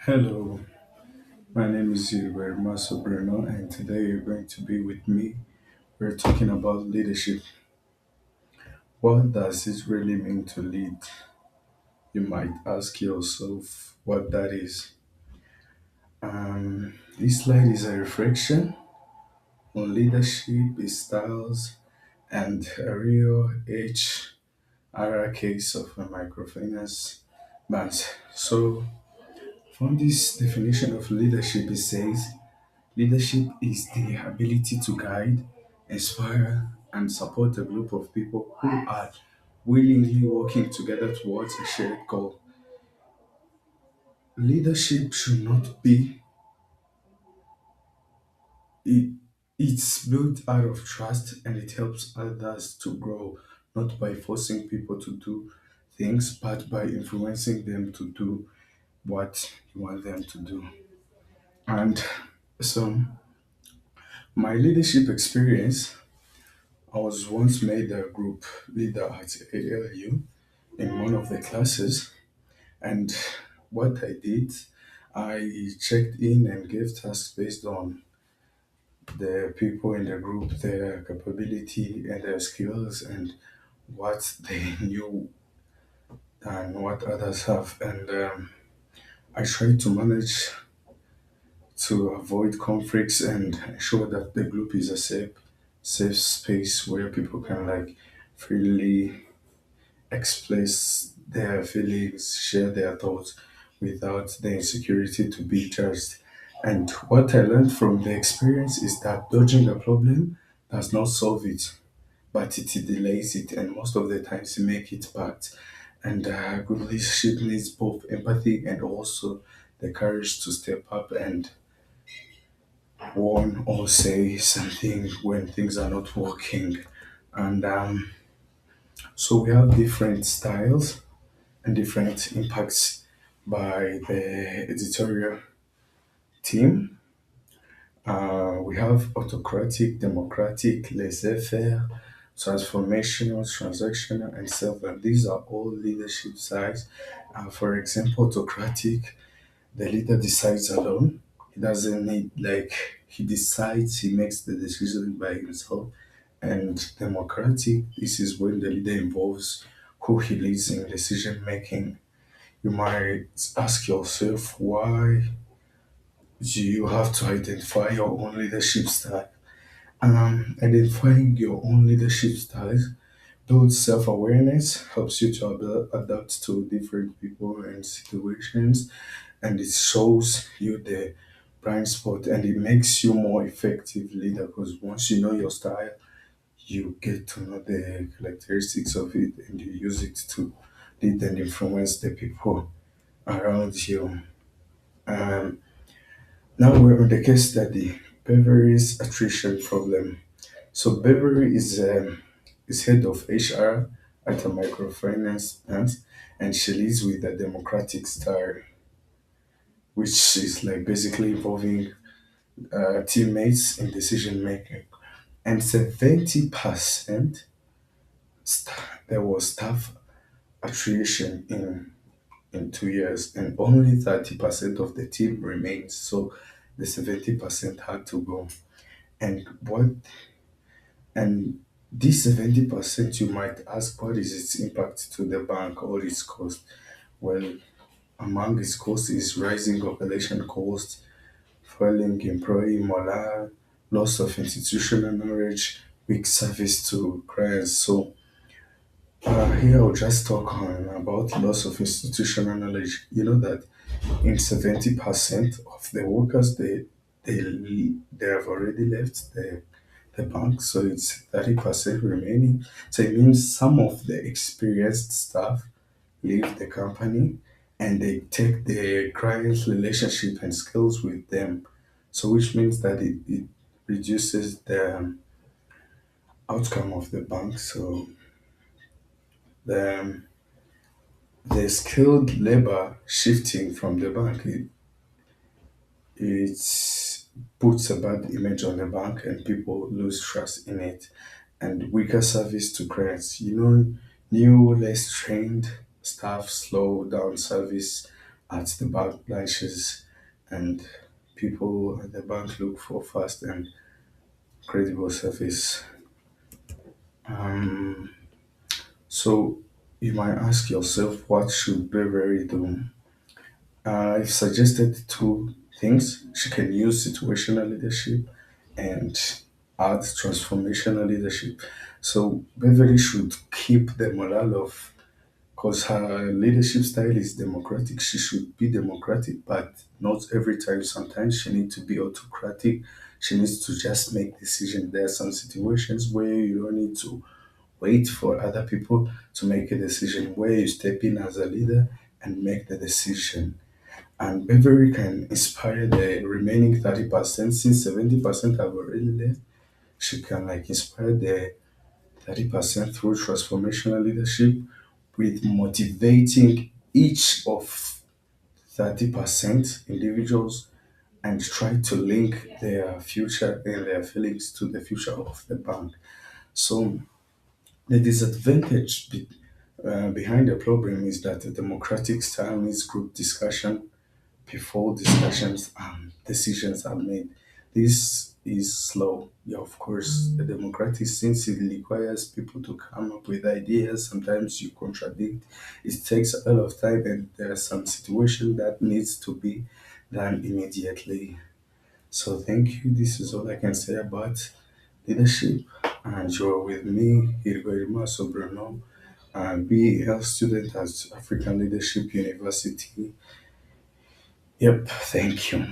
Hello, my name is Hirwa Irimaso Bruno, and today you're going to be with me. We're talking about leadership. What does it really mean to lead? You might ask yourself what that is. This slide is a reflection on leadership, its styles, and a real HR case of a microfinance bank. So, from this definition of leadership, it says leadership is the ability to guide, inspire, and support a group of people who are willingly working together towards a shared goal. Leadership should not be it, it's built out of trust and it helps others to grow, not by forcing people to do things, but by influencing them to do what you want them to do. And so my leadership experience, I was once made a group leader at ALU in one of the classes, and what I did, I checked in and gave tasks based on the people in the group, their capability and their skills, and what they knew and what others have. And I tried to manage to avoid conflicts and ensure that the group is a safe space where people can like freely express their feelings, share their thoughts without the insecurity to be judged. And what I learned from the experience is that dodging a problem does not solve it, but it delays it, and most of the times it make it bad. And good leadership needs both empathy and also the courage to step up and warn or say something when things are not working. And so we have different styles and different impacts by the editorial team. We have autocratic, democratic, laissez faire, transformational, transactional, and self. And these are all leadership styles. For example, autocratic, the leader decides alone. He doesn't need, like, he decides, he makes the decision by himself. And democratic, this is when the leader involves who he leads in decision making. You might ask yourself, why do you have to identify your own leadership style? Identifying your own leadership styles builds self awareness, helps you to adapt to different people and situations, and it shows you the blind spot and it makes you more effective leader because once you know your style, you get to know the characteristics of it and you use it to lead and influence the people around you. Um, Now we're on the case study, Beverly's attrition problem. So Beverly is head of HR at a microfinance bank, and she leads with a democratic style, which is like basically involving teammates in decision making. And 70% there was staff attrition in 2 years, and only 30% of the team remained. So the 70% had to go. And what and this 70% you might ask what is its impact to the bank or its cost? Well, among its costs is rising operation costs, falling employee morale, loss of institutional knowledge, weak service to clients. So here I'll just talk on about loss of institutional knowledge. You know that in 70% of the workers they have already left the bank, so it's 30% remaining. So it means some of the experienced staff leave the company and they take the client relationship and skills with them. So which means that it reduces the outcome of the bank. So the the skilled labor shifting from the bank, it puts a bad image on the bank and people lose trust in it. And weaker service to clients. You know, new, less trained staff slow down service at the bank branches, and people at the bank look for fast and credible service. Um, so you might ask yourself, what should Beverly do? I've suggested two things. She can use situational leadership and add transformational leadership. So Beverly should keep the morale of, because her leadership style is democratic. She should be democratic, but not every time. Sometimes she needs to be autocratic. She needs to just make decisions. There are some situations where you don't need to wait for other people to make a decision, where you step in as a leader and make the decision. And Beverly can inspire the remaining 30%, since 70% have already left. She can like inspire the 30% through transformational leadership with motivating each of 30% individuals and try to link their future and their feelings to the future of the bank. So the disadvantage behind the problem is that the democratic style needs group discussion before discussions and decisions are made. This is slow. Yeah, of course, the democratic since it requires people to come up with ideas. Sometimes you contradict. It takes a lot of time, and there are some situations that needs to be done immediately. So thank you. This is all I can say about leadership. And you're with me, Hirwa Irimaso Bruno, and BEL student at African Leadership University. Yep, thank you.